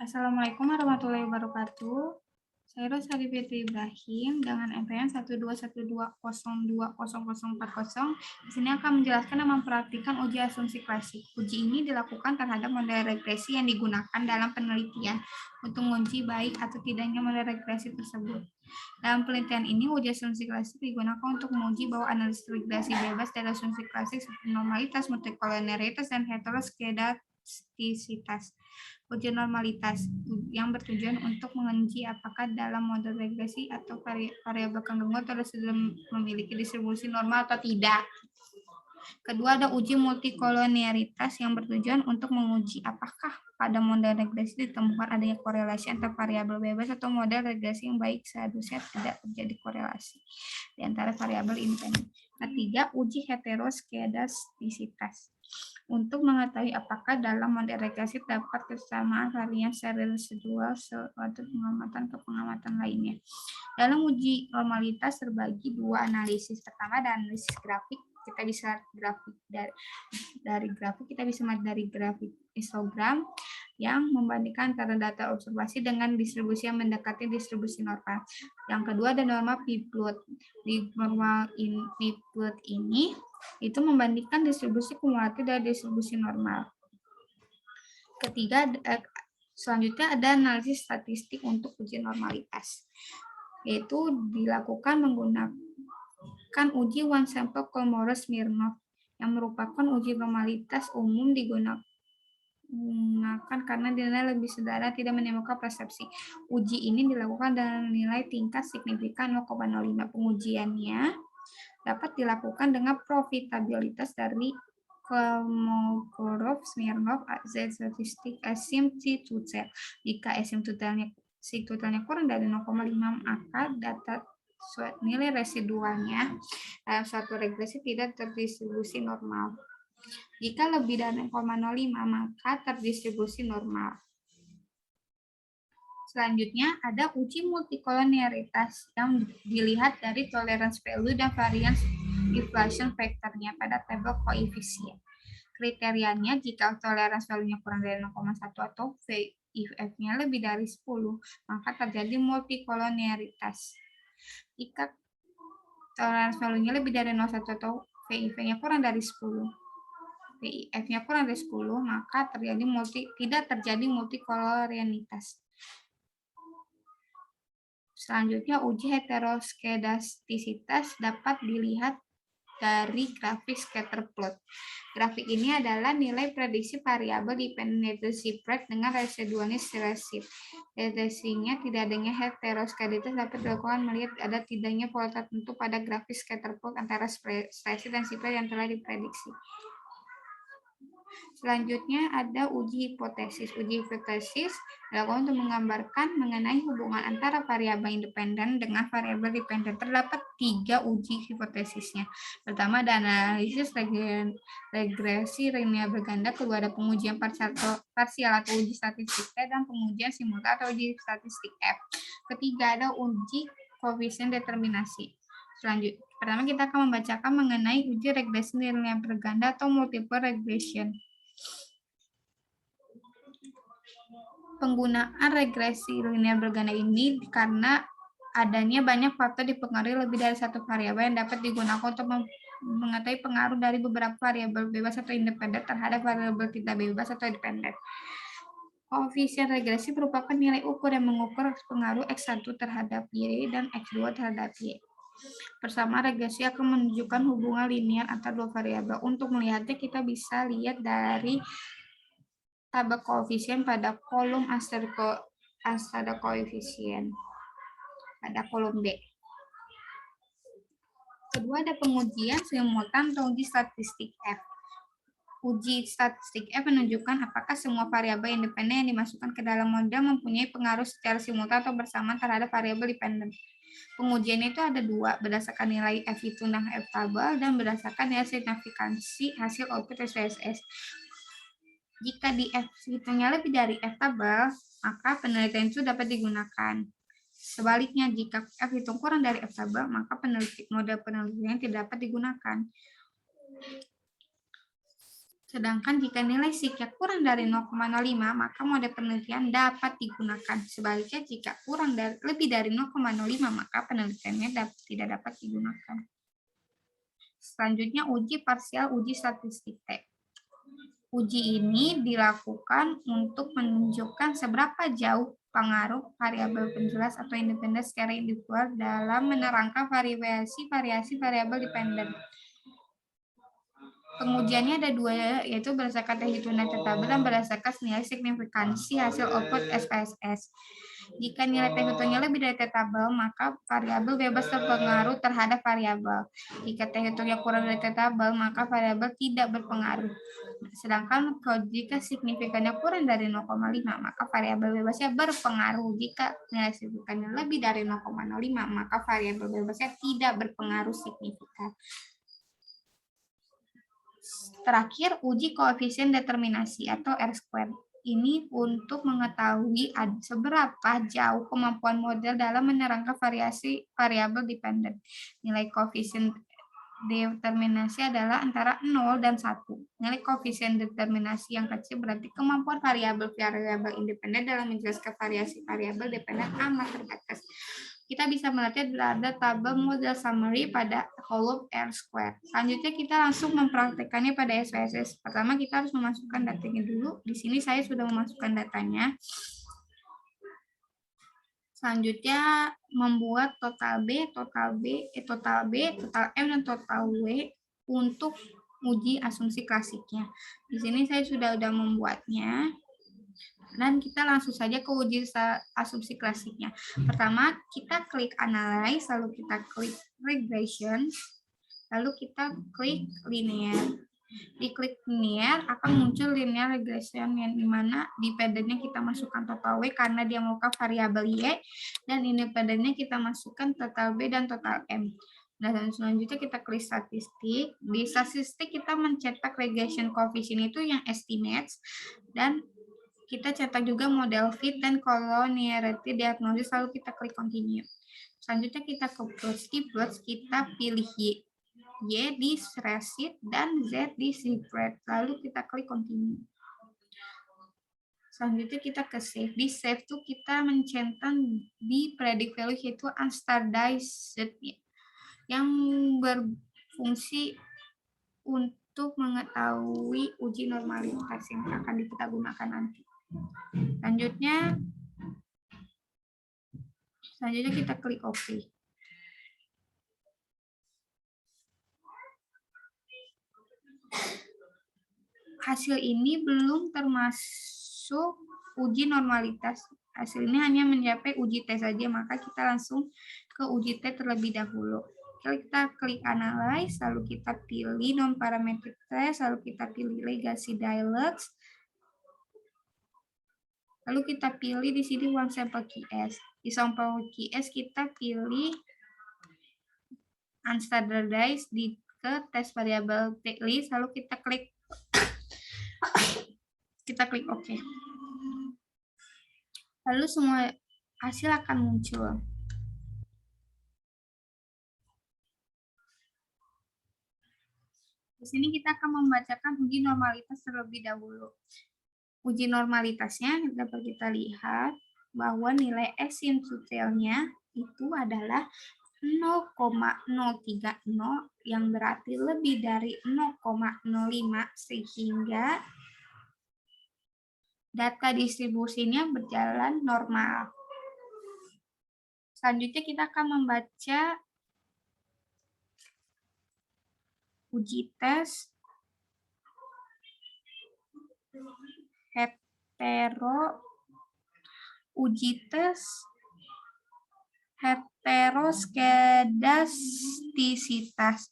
Assalamualaikum warahmatullahi wabarakatuh. Saya Rosali Fitri Ibrahim dengan NPM 121202040. Di sini akan menjelaskan dan mempraktikkan uji asumsi klasik. Uji ini dilakukan terhadap model regresi yang digunakan dalam penelitian untuk menguji baik atau tidaknya model regresi tersebut. Dalam penelitian ini, uji asumsi klasik digunakan untuk menguji bahwa analisis regresi bebas dari asumsi klasik seperti normalitas, multikolonialitas, dan heteroskedastisitas. Uji normalitas yang bertujuan untuk menguji apakah dalam model regresi atau variabel pengganggu atau residu memiliki distribusi normal atau tidak. Kedua, ada uji multikolonialitas yang bertujuan untuk menguji apakah pada model regresi ditemukan adanya korelasi antara variabel bebas atau model regresi yang baik seharusnya tidak terjadi korelasi di antara variabel independen. Ketiga, uji heteroskedastisitas untuk mengetahui apakah dalam model regresi terdapat kesamaan varian seri residual suatu pengamatan ke pengamatan lainnya. Dalam uji normalitas terbagi dua analisis. Pertama, ada analisis grafik. Kita bisa grafik dari grafik kita bisa melihat dari grafik histogram yang membandingkan antara data observasi dengan distribusi yang mendekati distribusi normal. Yang kedua ada norma P-plot. Di normal P-plot ini itu membandingkan distribusi kumulatif dari distribusi normal. Ketiga, selanjutnya ada analisis statistik untuk uji normalitas, yaitu dilakukan menggunakan uji one sample Kolmogorov-Smirnov yang merupakan uji normalitas umum digunakan karena dinilai lebih sederhana, tidak menimbulkan persepsi. Uji ini dilakukan dengan nilai tingkat signifikan 0,05. Pengujiannya dapat dilakukan dengan profitabilitas dari Kolmogorov-Smirnov z-statistik asymptotel. Jika asymptotelnya kurang dari 0,5, maka data nilai residualnya dalam suatu regresi tidak terdistribusi normal. Jika lebih dari 0,05, maka terdistribusi normal. Selanjutnya ada uji multikolonialitas yang dilihat dari tolerance value dan variance inflation factor-nya pada tabel koefisien. Kriterianya jika tolerance value-nya kurang dari 0,1 atau VIF-nya lebih dari 10, maka terjadi multikolonialitas. Jika tolerance value-nya lebih dari 0,1 atau VIF-nya kurang dari 10, VIF-nya kurang dari 10, maka tidak terjadi multikolonialitas. Selanjutnya, uji heteroskedastisitas dapat dilihat dari grafik scatter plot. Grafik ini adalah nilai prediksi variabel dependency spread dengan residualnya relatif. Deteksinya tidak adanya heteroskedasitas dapat dilakukan melihat ada tidaknya pola tertentu pada grafik scatter plot antara statistik dan spread yang telah diprediksi. Selanjutnya ada uji hipotesis. Uji hipotesis dilakukan untuk menggambarkan mengenai hubungan antara variabel independen dengan variabel dependen. Terdapat 3 uji hipotesisnya. Pertama ada analisis regresi linear berganda, kedua ada pengujian parsial atau uji statistik T, dan pengujian simultan atau uji statistik F. Ketiga ada uji koefisien determinasi. Selanjutnya, pertama kita akan membacakan mengenai uji regresi linear berganda atau multiple regression. Penggunaan regresi linear berganda ini karena adanya banyak faktor dipengaruhi lebih dari satu variabel yang dapat digunakan untuk mengetahui pengaruh dari beberapa variabel bebas atau independen terhadap variabel tidak bebas atau independen. Koefisien regresi merupakan nilai ukur yang mengukur pengaruh X1 terhadap Y dan X2 terhadap Y. Bersama regresi akan menunjukkan hubungan linear antara dua variabel. Untuk melihatnya kita bisa lihat dari tabel koefisien pada kolom astada koefisien pada kolom B. Kedua ada pengujian simultan atau uji statistik F. Uji statistik F menunjukkan apakah semua variabel independen yang dimasukkan ke dalam model mempunyai pengaruh secara simultan atau bersamaan terhadap variabel dependen. Pengujian itu ada 2, berdasarkan nilai F hitung dan F tabel, dan berdasarkan nilai signifikansi hasil output SPSS. Jika di F hitungnya lebih dari F tabel, maka penelitian itu dapat digunakan. Sebaliknya, jika F hitung kurang dari F tabel, maka model penelitian tidak dapat digunakan. Sedangkan jika nilai psiknya kurang dari 0,05, maka model penelitian dapat digunakan. Sebaliknya, jika lebih dari 0,05, maka penelitiannya tidak dapat digunakan. Selanjutnya, uji parsial uji statistik T. Uji ini dilakukan untuk menunjukkan seberapa jauh pengaruh variabel penjelas atau independen secara individual dalam menerangkan variasi variabel dependen. Pengujiannya ada dua, yaitu berdasarkan teknik hitungan tabel dan berdasarkan nilai signifikansi hasil output SPSS. Jika nilai teknik hitungnya lebih dari tabel, maka variabel bebas terpengaruh terhadap variabel. Jika teknik hitungnya kurang dari tabel, maka variabel tidak berpengaruh. Sedangkan jika signifikannya kurang dari 0,5, maka variabel bebasnya berpengaruh. Jika nilai signifikannya lebih dari 0,05, maka variabel bebasnya tidak berpengaruh signifikan. Terakhir, uji koefisien determinasi atau R-squared. Ini untuk mengetahui seberapa jauh kemampuan model dalam menerangkan variasi variabel dependen. Nilai koefisien determinasi adalah antara 0 dan 1. Nilai koefisien determinasi yang kecil berarti kemampuan variabel independen dalam menjelaskan variasi variabel dependen amat terbatas. Kita bisa melihat ada tabel model summary pada kolom R-squared. Selanjutnya kita langsung mempraktekannya pada SPSS. Pertama kita harus memasukkan datanya dulu. Di sini saya sudah memasukkan datanya. Selanjutnya membuat total B, total M, dan total W untuk uji asumsi klasiknya. Di sini saya sudah membuatnya. Dan kita langsung saja ke uji asumsi klasiknya. Pertama, kita klik analyze, lalu kita klik regression, lalu kita klik linear. Di klik linear akan muncul linear regression yang dimana dependennya kita masukkan total W karena dia melakukan variabel Y, dan independennya kita masukkan total B dan total M. Dan selanjutnya kita klik statistik. Di statistik kita mencetak regression coefficient itu yang estimates, dan kita cetak juga model fit dan collinearity diagnosis, lalu kita klik continue. Selanjutnya kita ke plots. Di plots kita pilih Y di spreadsheet dan Z di spread. Lalu kita klik continue. Selanjutnya kita ke save. Di save tuh kita mencentang di predict value yaitu unstandardized yang berfungsi untuk mengetahui uji normalitas yang akan kita gunakan nanti. Selanjutnya kita klik OK. Hasil ini belum termasuk uji normalitas. Hasil ini hanya mencapai uji T saja, maka kita langsung ke uji T terlebih dahulu. Kita klik analyze, lalu kita pilih non-parametric test, lalu kita pilih legacy dialogues. Lalu kita pilih di sini one sample QS. Di sampel QS kita pilih unstandardized ke tes variabel T list, lalu kita klik OK. Lalu semua hasil akan muncul. Di sini kita akan membacakan uji normalitas terlebih dahulu. Uji normalitasnya dapat kita lihat bahwa nilai asymptotelnya itu adalah 0,030 yang berarti lebih dari 0,05 sehingga data distribusinya berjalan normal. Selanjutnya kita akan membaca uji tes heteroskedastisitas.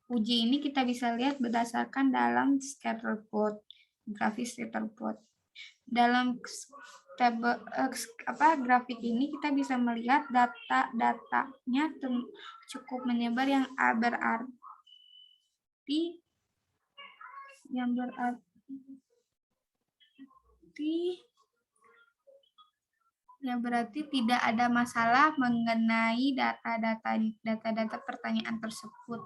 Uji ini kita bisa lihat berdasarkan dalam scatter plot, grafis scatter plot. Dalam grafik ini kita bisa melihat datanya cukup menyebar yang berarti tidak ada masalah mengenai data pertanyaan tersebut,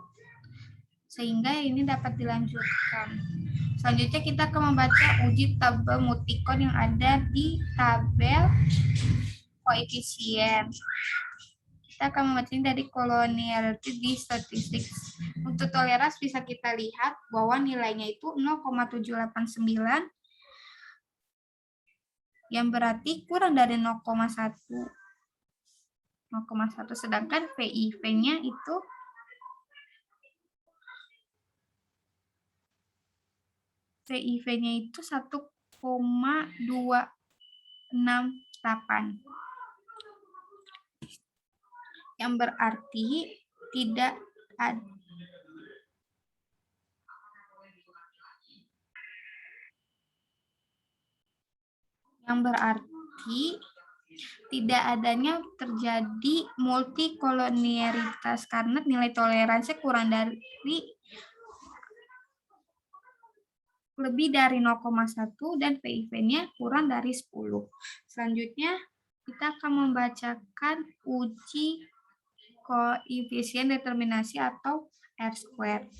sehingga ini dapat dilanjutkan. Selanjutnya kita akan membaca uji tabel multikon yang ada di tabel koefisien. Kita akan membacanya dari collinearity di statistik. Untuk toleransi bisa kita lihat bahwa nilainya itu 0,789 yang berarti kurang dari 0,1. Sedangkan VIV-nya itu VIV-nya itu 1,268. Yang berarti tidak ada tidak adanya terjadi multikolonialitas karena nilai toleransi kurang dari lebih dari 0,1 dan VIV-nya kurang dari 10. Selanjutnya kita akan membacakan uji koefisien determinasi atau R-square.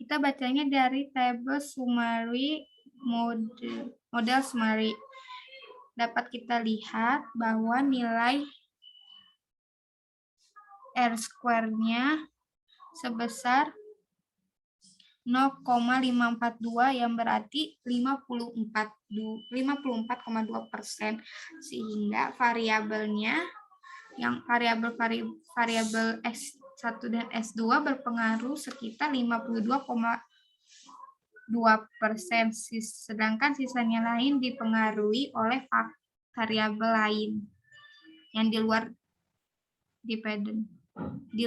Kita bacanya dari table summary model summary. Dapat kita lihat bahwa nilai R-square-nya sebesar 0,542 yang berarti 54,2%, sehingga variabelnya yang variabel S1 dan S2 berpengaruh sekitar 52,2%, sedangkan sisanya lain dipengaruhi oleh variabel lain yang di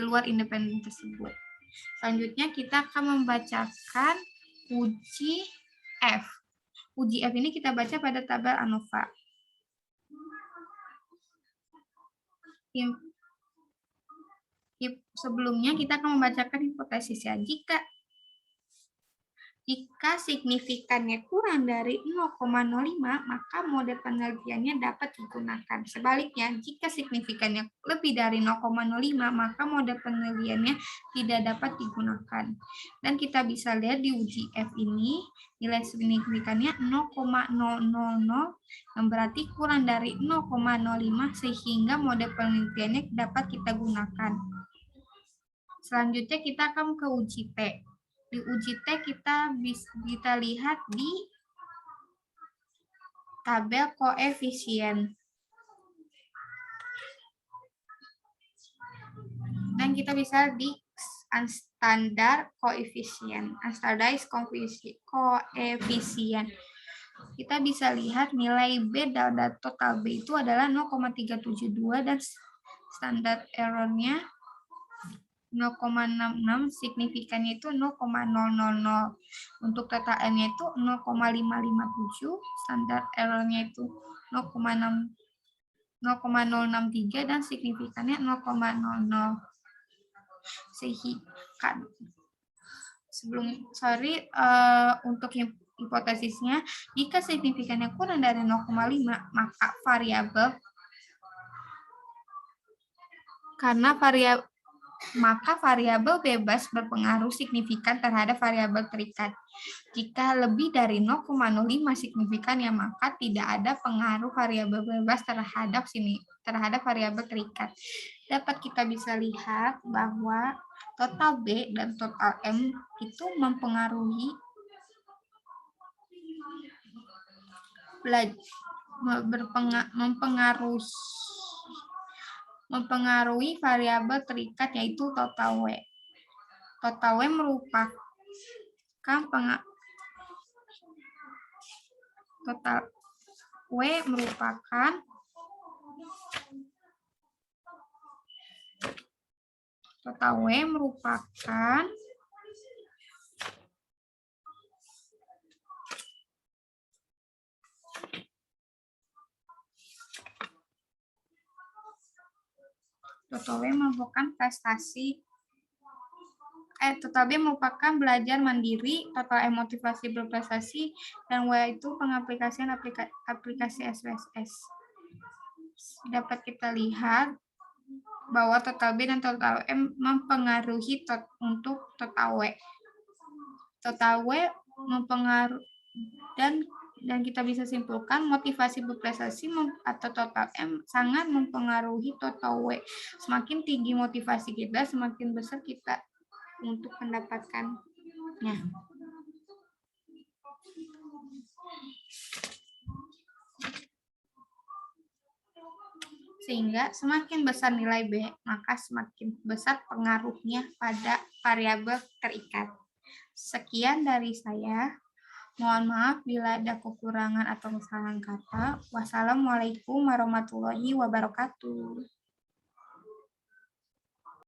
luar independen tersebut. Selanjutnya kita akan membacakan uji F. Uji F ini kita baca pada tabel ANOVA. Sebelumnya kita akan membacakan hipotesisnya. Jika signifikannya kurang dari 0,05, maka mode penelitiannya dapat digunakan. Sebaliknya, jika signifikannya lebih dari 0,05, maka mode penelitiannya tidak dapat digunakan. Dan kita bisa lihat di uji F ini, nilai signifikannya 0,000, yang berarti kurang dari 0,05, sehingga mode penelitiannya dapat kita gunakan. Selanjutnya kita akan ke uji T. Di uji T kita bisa lihat di tabel koefisien. Dan kita bisa di standar koefisien, standardized koefisien. Kita bisa lihat nilai B dan total B itu adalah 0,372 dan standar errornya 0,66, signifikannya itu 0,000. Untuk total N-nya itu 0,557, standar error-nya itu 0,063 dan signifikannya 0,00. Untuk hipotesisnya, jika signifikannya kurang dari 0,5, maka variabel bebas berpengaruh signifikan terhadap variabel terikat. Jika lebih dari 0,05 signifikannya, maka tidak ada pengaruh variabel bebas terhadap variabel terikat. Dapat kita bisa lihat bahwa total B dan total M itu mempengaruhi variabel terikat, yaitu total W. Total W merupakan Total B merupakan belajar mandiri, total M motivasi berprestasi, dan W itu pengaplikasian aplikasi SPSS. Dapat kita lihat bahwa total B dan total M mempengaruhi untuk total W. total W mempengaruhi dan kita bisa simpulkan motivasi berprestasi atau total M sangat mempengaruhi total W. Semakin tinggi motivasi kita, semakin besar kita untuk mendapatkannya. Sehingga semakin besar nilai B, maka semakin besar pengaruhnya pada variabel terikat. Sekian dari saya. Mohon maaf bila ada kekurangan atau kesalahan kata. Wassalamualaikum warahmatullahi wabarakatuh.